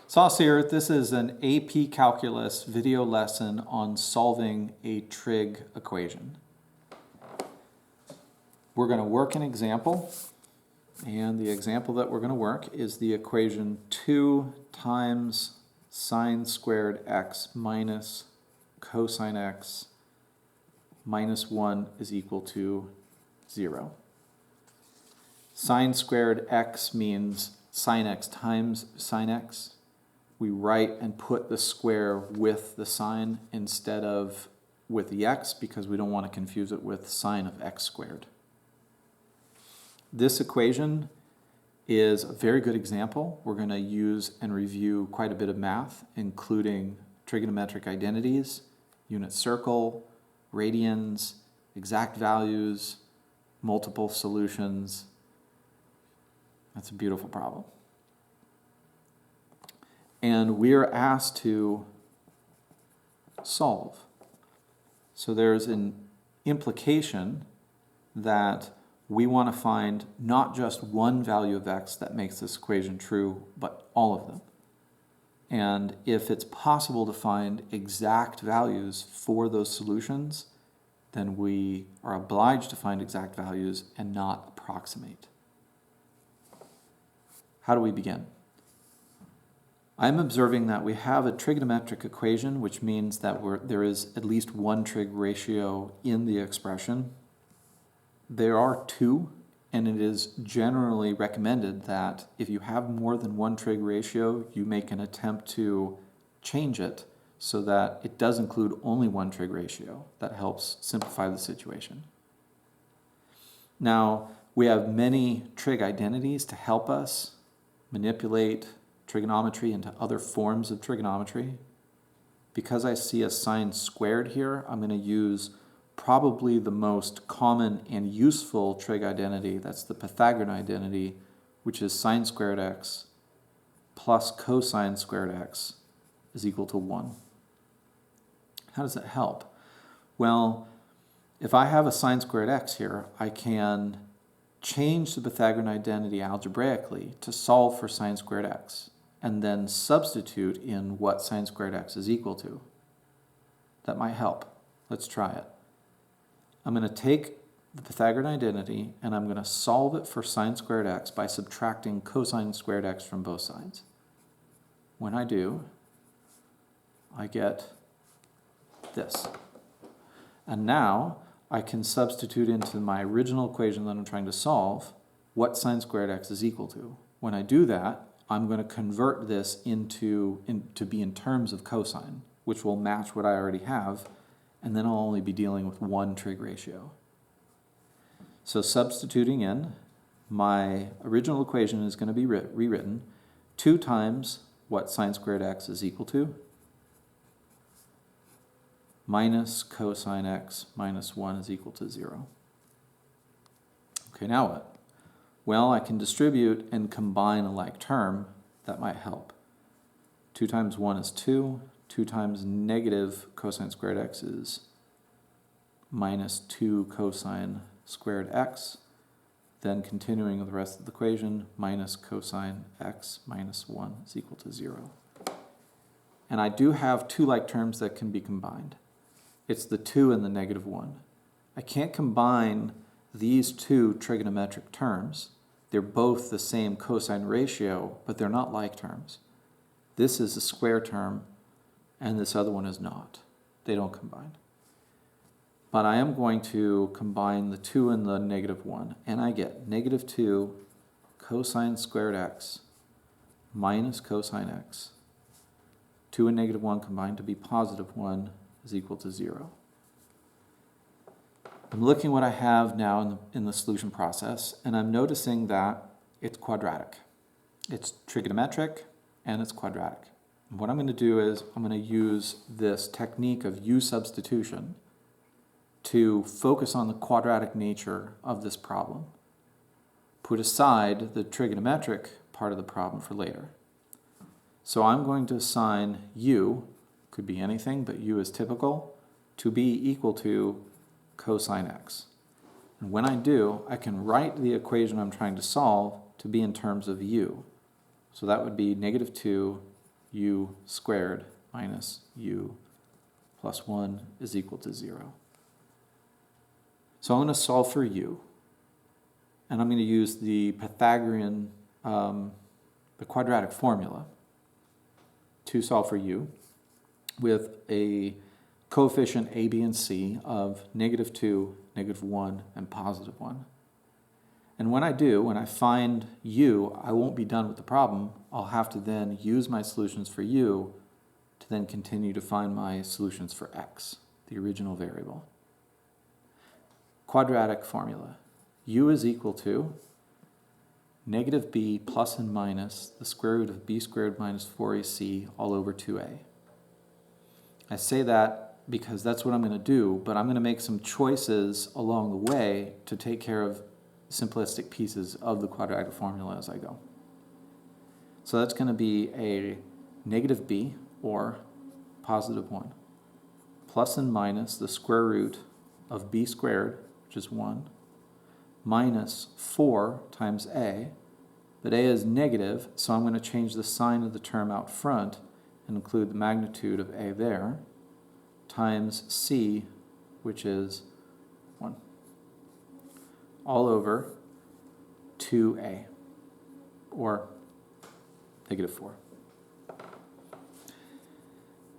VLSos here. This is an AP Calculus video lesson on solving a trig equation. We're going to work an example, and the example that we're going to work is the equation 2 times sine squared x minus cosine x minus 1 is equal to 0. Sine squared x means sine x times sine x. We write and put the square with the sign instead of with the x because we don't want to confuse it with sine of x squared. This equation is a very good example. We're going to use and review quite a bit of math, including trigonometric identities, unit circle, radians, exact values, multiple solutions. That's a beautiful problem. And we are asked to solve. So there's an implication that we want to find not just one value of x that makes this equation true, but all of them. And if it's possible to find exact values for those solutions, then we are obliged to find exact values and not approximate. How do we begin? I'm observing that we have a trigonometric equation, which means that there is at least one trig ratio in the expression. There are two, and it is generally recommended that if you have more than one trig ratio, you make an attempt to change it so that it does include only one trig ratio. That helps simplify the situation. Now, we have many trig identities to help us manipulate trigonometry into other forms of trigonometry. Because I see a sine squared here, I'm going to use probably the most common and useful trig identity. That's the Pythagorean identity, which is sine squared x plus cosine squared x is equal to 1. How does that help? Well, if I have a sine squared x here, I can change the Pythagorean identity algebraically to solve for sine squared x, and then substitute in what sine squared x is equal to. That might help. Let's try it. I'm going to take the Pythagorean identity and I'm going to solve it for sine squared x by subtracting cosine squared x from both sides. When I do, I get this. And now I can substitute into my original equation that I'm trying to solve what sine squared x is equal to. When I do that, I'm going to convert this to be in terms of cosine, which will match what I already have, and then I'll only be dealing with one trig ratio. So substituting in, my original equation is going to be rewritten 2 times what sine squared x is equal to, minus cosine x minus 1 is equal to 0. Okay, now what? Well, I can distribute and combine a like term. That might help. 2 times 1 is 2. 2 times negative cosine squared x is minus 2 cosine squared x. Then continuing with the rest of the equation, minus cosine x minus 1 is equal to 0. And I do have two like terms that can be combined. It's the 2 and the negative 1. I can't combine these two trigonometric terms. They're both the same cosine ratio, but they're not like terms. This is a square term, and this other one is not. They don't combine. But I am going to combine the 2 and the negative 1, and I get negative 2 cosine squared x minus cosine x. 2 and negative 1 combined to be positive 1 is equal to 0. I'm looking what I have now in the solution process, and I'm noticing that it's quadratic. It's trigonometric, and it's quadratic. And what I'm going to do is I'm going to use this technique of U substitution to focus on the quadratic nature of this problem. Put aside the trigonometric part of the problem for later. So I'm going to assign U, could be anything, but U is typical, to be equal to cosine x. And when I do, I can write the equation I'm trying to solve to be in terms of u. So that would be negative 2 u squared minus u plus 1 is equal to 0. So I'm going to solve for u, and I'm going to use the Pythagorean, the quadratic formula to solve for u with a coefficient a, b, and c of -2, -1, and +1. And when I find u, I won't be done with the problem. I'll have to then use my solutions for u to then continue to find my solutions for x, the original variable. Quadratic formula. U is equal to -b plus and minus the square root of b squared minus 4ac all over 2a. I say that because that's what I'm going to do, but I'm going to make some choices along the way to take care of simplistic pieces of the quadratic formula as I go. So that's going to be a -b, or +1, plus and minus the square root of b squared, which is 1, minus 4 times a, but a is negative, so I'm going to change the sign of the term out front and include the magnitude of a there, times c, which is 1, all over 2a, or -4.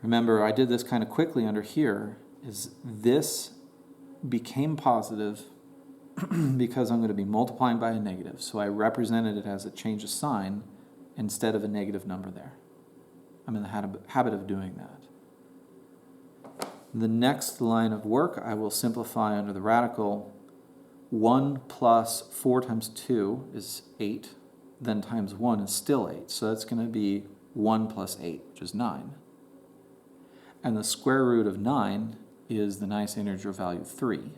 Remember, I did this kind of quickly under here, is this became positive because I'm going to be multiplying by a negative, so I represented it as a change of sign instead of a negative number there. I'm in the habit of doing that. The next line of work I will simplify under the radical. 1 plus 4 times 2 is 8, then times 1 is still 8, so that's going to be 1 plus 8, which is 9. And the square root of 9 is the nice integer value 3.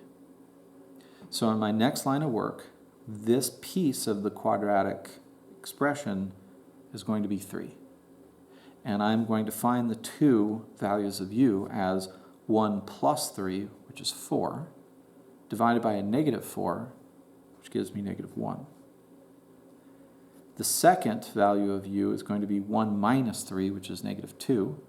So in my next line of work, this piece of the quadratic expression is going to be 3. And I'm going to find the two values of u as 1 plus 3, which is 4, divided by a -4, which gives me -1. The second value of u is going to be 1 minus 3, which is -2.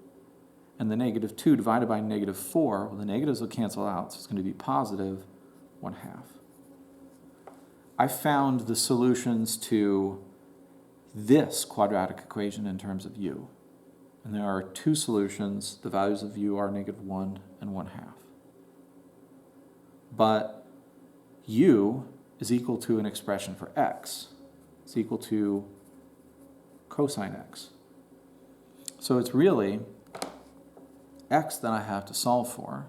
And the -2 divided by -4, well, the negatives will cancel out, so it's going to be positive 1/2. I found the solutions to this quadratic equation in terms of u. And there are two solutions. The values of u are -1 and 1/2. But u is equal to an expression for x. It's equal to cosine x. So it's really x that I have to solve for,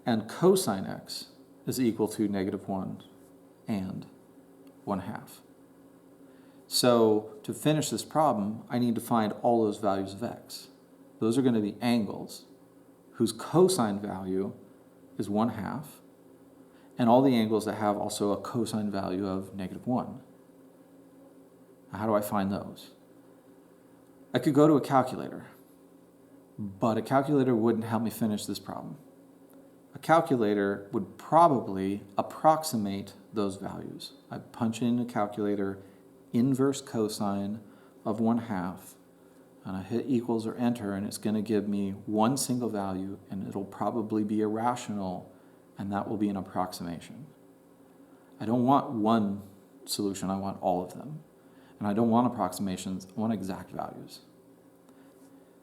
and cosine x is equal to -1 and 1/2. So to finish this problem, I need to find all those values of x. Those are going to be angles whose cosine value is 1/2, and all the angles that have also a cosine value of -1. Now, how do I find those? I could go to a calculator, but a calculator wouldn't help me finish this problem. A calculator would probably approximate those values. I punch in a calculator inverse cosine of 1/2, and I hit equals or enter, and it's going to give me one single value, and it'll probably be irrational, and that will be an approximation. I don't want one solution, I want all of them. And I don't want approximations, I want exact values.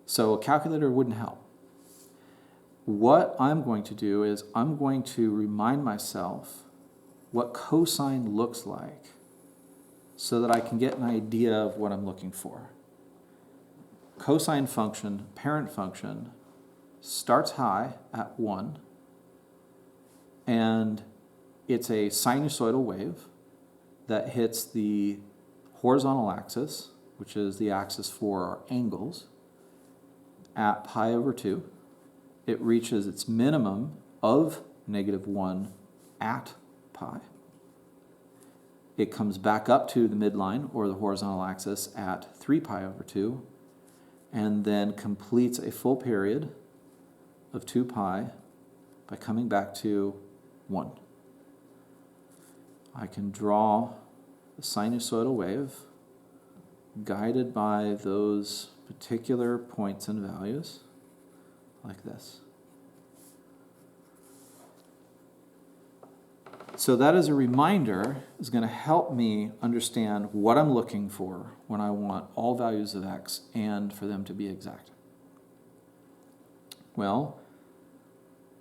So a calculator wouldn't help. What I'm going to do is I'm going to remind myself what cosine looks like so that I can get an idea of what I'm looking for. Cosine function, parent function, starts high at 1, and it's a sinusoidal wave that hits the horizontal axis, which is the axis for our angles, at pi over 2. It reaches its minimum of -1 at pi. It comes back up to the midline, or the horizontal axis, at 3 pi over 2, and then completes a full period of 2 pi by coming back to 1. I can draw the sinusoidal wave guided by those particular points and values like this. So that as a reminder is going to help me understand what I'm looking for when I want all values of x and for them to be exact. Well,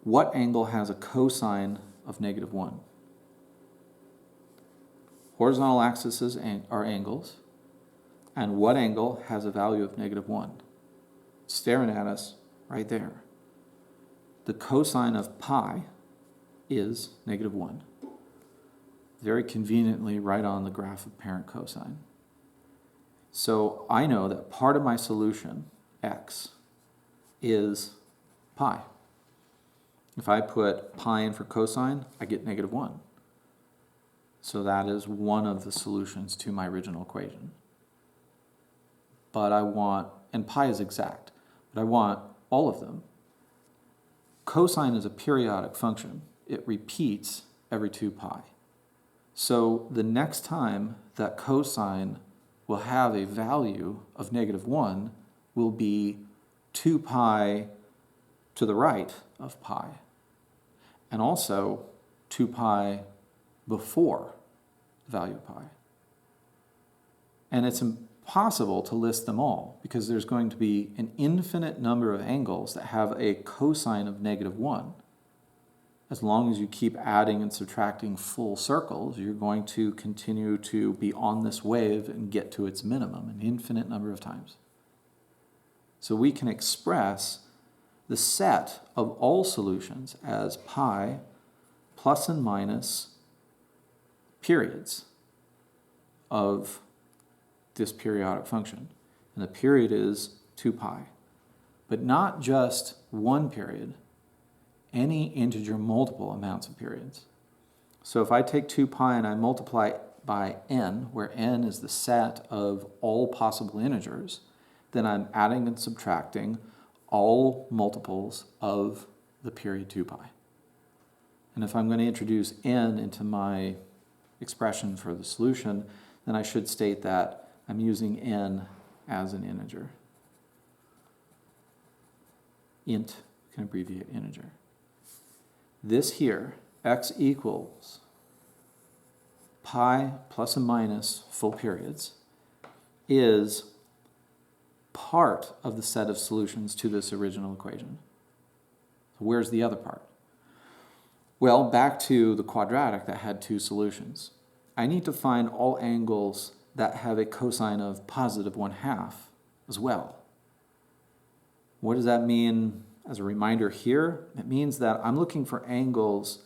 what angle has a cosine of -1? Horizontal axes are angles, and what angle has a value of -1? It's staring at us right there. The cosine of pi is -1. Very conveniently right on the graph of parent cosine. So I know that part of my solution, x, is pi. If I put pi in for cosine, I get -1. So that is one of the solutions to my original equation. But I want, and pi is exact, but I want all of them. Cosine is a periodic function. It repeats every 2 pi. So the next time that cosine will have a value of -1 will be 2 pi to the right of pi, and also 2 pi before the value of pi. And it's impossible to list them all because there's going to be an infinite number of angles that have a cosine of -1. As long as you keep adding and subtracting full circles, you're going to continue to be on this wave and get to its minimum an infinite number of times. So we can express the set of all solutions as pi plus and minus periods of this periodic function. And the period is 2 pi. But not just one period, any integer multiple amounts of periods. So if I take 2 pi and I multiply by n, where n is the set of all possible integers, then I'm adding and subtracting all multiples of the period 2 pi. And if I'm going to introduce n into my expression for the solution, then I should state that I'm using n as an integer. Int can abbreviate integer. This here, x equals pi plus and minus full periods, is part of the set of solutions to this original equation. So where's the other part? Well, back to the quadratic that had 2 solutions. I need to find all angles that have a cosine of +1/2 as well. What does that mean as a reminder here? It means that I'm looking for angles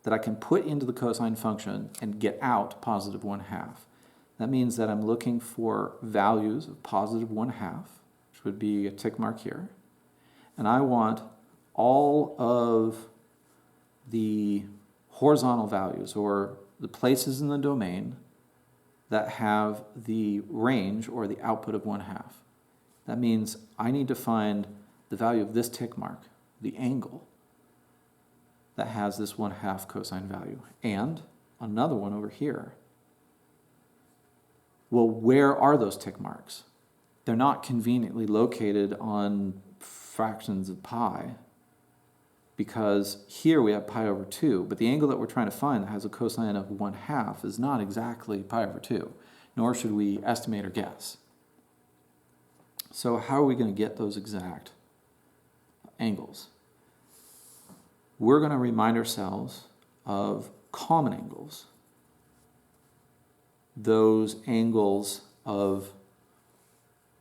that I can put into the cosine function and get out +1/2. That means that I'm looking for values of +1/2, which would be a tick mark here. And I want all of the horizontal values, or the places in the domain that have the range or the output of 1/2. That means I need to find the value of this tick mark, the angle that has this 1/2 cosine value, and another one over here. Well, where are those tick marks? They're not conveniently located on fractions of pi, because here we have pi over 2, but the angle that we're trying to find that has a cosine of 1/2 is not exactly pi over 2, nor should we estimate or guess. So how are we going to get those exact angles? We're going to remind ourselves of common angles. Those angles of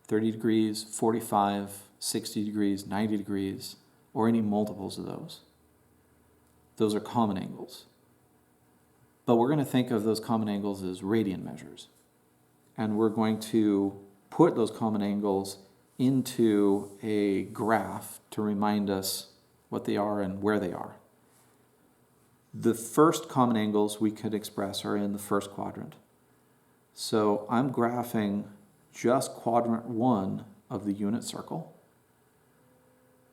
30 degrees, 45, 60 degrees, 90 degrees, or any multiples of those. Those are common angles. But we're going to think of those common angles as radian measures. And we're going to put those common angles into a graph to remind us what they are and where they are. The first common angles we could express are in the first quadrant. So I'm graphing just quadrant 1 of the unit circle.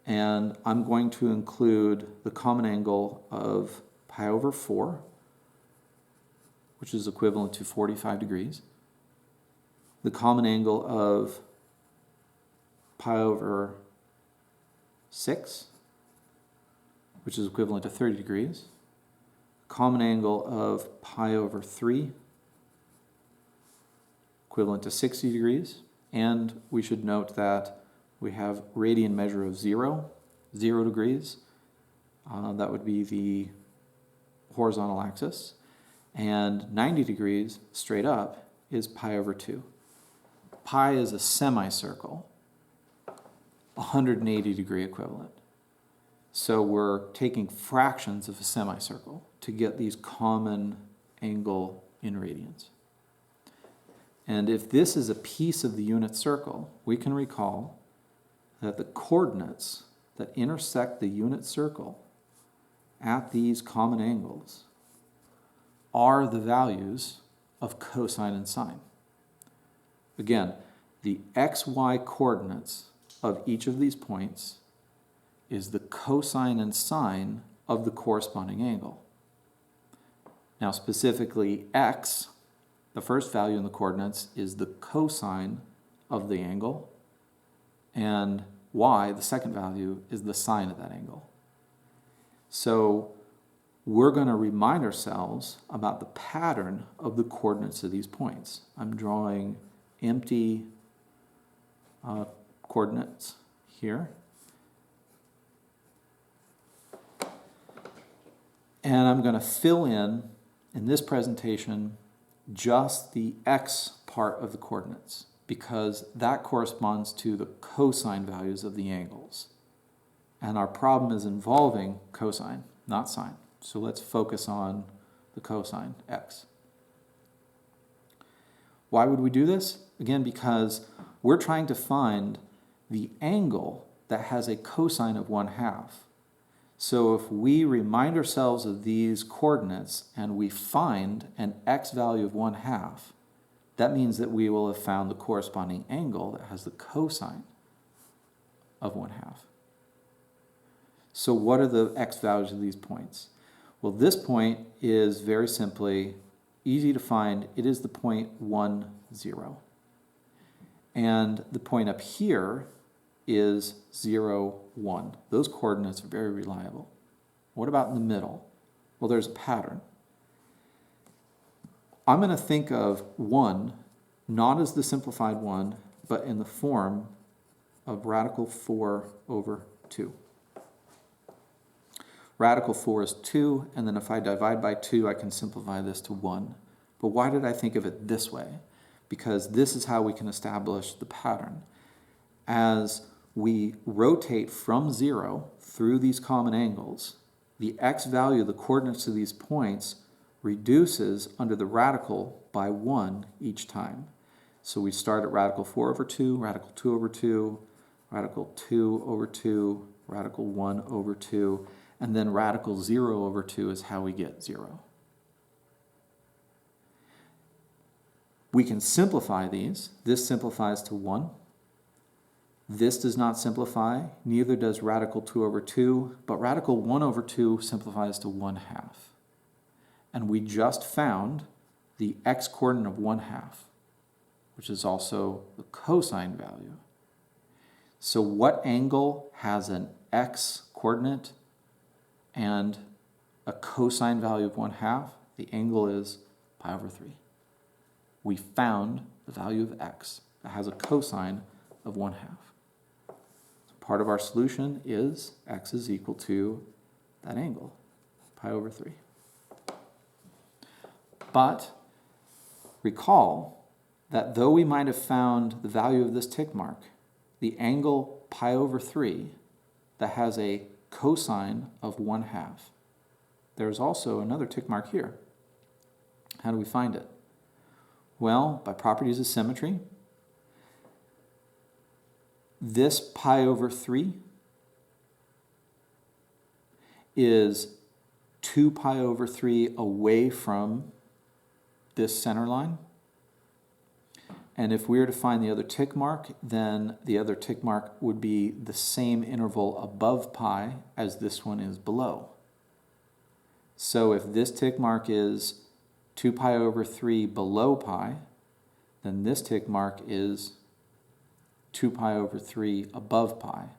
And I'm going to include the common angle of pi over 4, which is equivalent to 45 degrees. The common angle of pi over 6, which is equivalent to 30 degrees. Common angle of pi over 3, equivalent to 60 degrees. And we should note that we have radian measure of 0 degrees. That would be the horizontal axis. And 90 degrees straight up is pi over 2. Pi is a semicircle, 180 degree equivalent. So we're taking fractions of a semicircle to get these common angle in radians. And if this is a piece of the unit circle, we can recall that the coordinates that intersect the unit circle at these common angles are the values of cosine and sine. Again, the xy coordinates of each of these points is the cosine and sine of the corresponding angle. Now specifically x, the first value in the coordinates, is the cosine of the angle, and y, the second value, is the sine of that angle. So we're going to remind ourselves about the pattern of the coordinates of these points. I'm drawing empty coordinates here. And I'm going to fill in this presentation, just the x part of the coordinates, because that corresponds to the cosine values of the angles. And our problem is involving cosine, not sine. So let's focus on the cosine, x. Why would we do this? Again, because we're trying to find the angle that has a cosine of 1/2. So if we remind ourselves of these coordinates and we find an x value of 1/2, that means that we will have found the corresponding angle that has the cosine of 1/2. So what are the x values of these points? Well, this point is very simply easy to find. It is the point 1, 0. And the point up here is 0, 1. Those coordinates are very reliable. What about in the middle? Well, there's a pattern. I'm going to think of 1 not as the simplified 1, but in the form of radical 4 over 2. Radical 4 is 2, and then if I divide by 2, I can simplify this to 1. But why did I think of it this way? Because this is how we can establish the pattern. As we rotate from 0 through these common angles, the x value, the coordinates of these points, reduces under the radical by 1 each time. So we start at radical 4 over 2, radical 2 over 2, radical 2 over 2, radical 1 over 2, and then radical 0 over 2 is how we get 0. We can simplify these. This simplifies to 1. This does not simplify, neither does radical 2 over 2, but radical 1 over 2 simplifies to 1/2. And we just found the x coordinate of 1/2, which is also the cosine value. So what angle has an x coordinate and a cosine value of 1/2? The angle is pi over 3. We found the value of x that has a cosine of 1/2. So part of our solution is x is equal to that angle, pi over 3. But recall that though we might have found the value of this tick mark, the angle pi over 3 that has a cosine of 1/2, there's also another tick mark here. How do we find it? Well, by properties of symmetry, this pi over 3 is 2 pi over 3 away from this center line. And if we were to find the other tick mark, then the other tick mark would be the same interval above pi as this one is below. So if this tick mark is 2 pi over 3 below pi, then this tick mark is 2 pi over 3 above pi.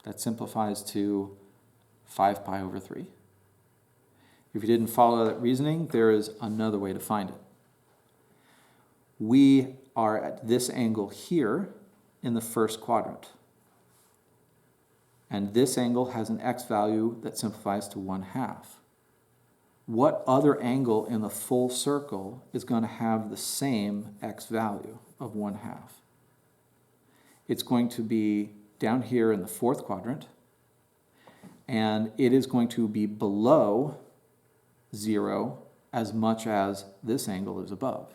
That simplifies to 5 pi over 3. If you didn't follow that reasoning, there is another way to find it. We are at this angle here in the first quadrant. And this angle has an x value that simplifies to 1/2. What other angle in the full circle is going to have the same x value of 1/2? It's going to be down here in the fourth quadrant, and it is going to be below 0 as much as this angle is above.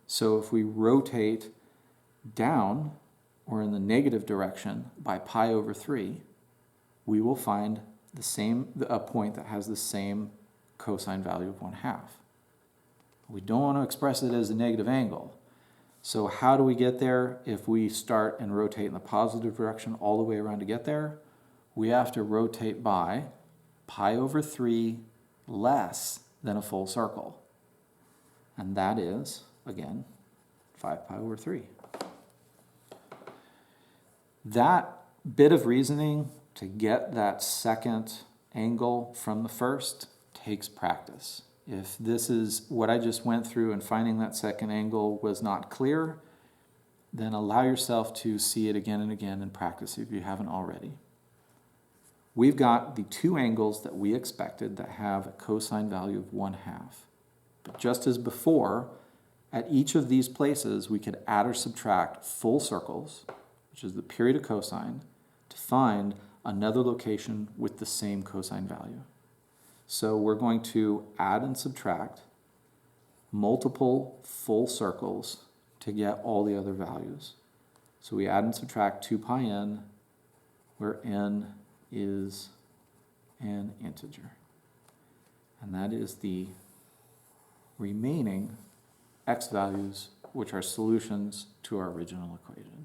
So if we rotate down, or in the negative direction, by pi over 3, we will find a point that has the same cosine value of 1/2. We don't want to express it as a negative angle. So how do we get there? If we start and rotate in the positive direction all the way around to get there, we have to rotate by pi over 3 less than a full circle. And that is, again, 5 pi over 3. That bit of reasoning to get that second angle from the first takes practice. If this is what I just went through and finding that second angle was not clear, then allow yourself to see it again and again and practice if you haven't already. We've got the two angles that we expected that have a cosine value of 1/2. But just as before, at each of these places we could add or subtract full circles, which is the period of cosine, to find another location with the same cosine value. So we're going to add and subtract multiple full circles to get all the other values. So we add and subtract 2 pi n, where n is an integer. And that is the remaining x values, which are solutions to our original equation.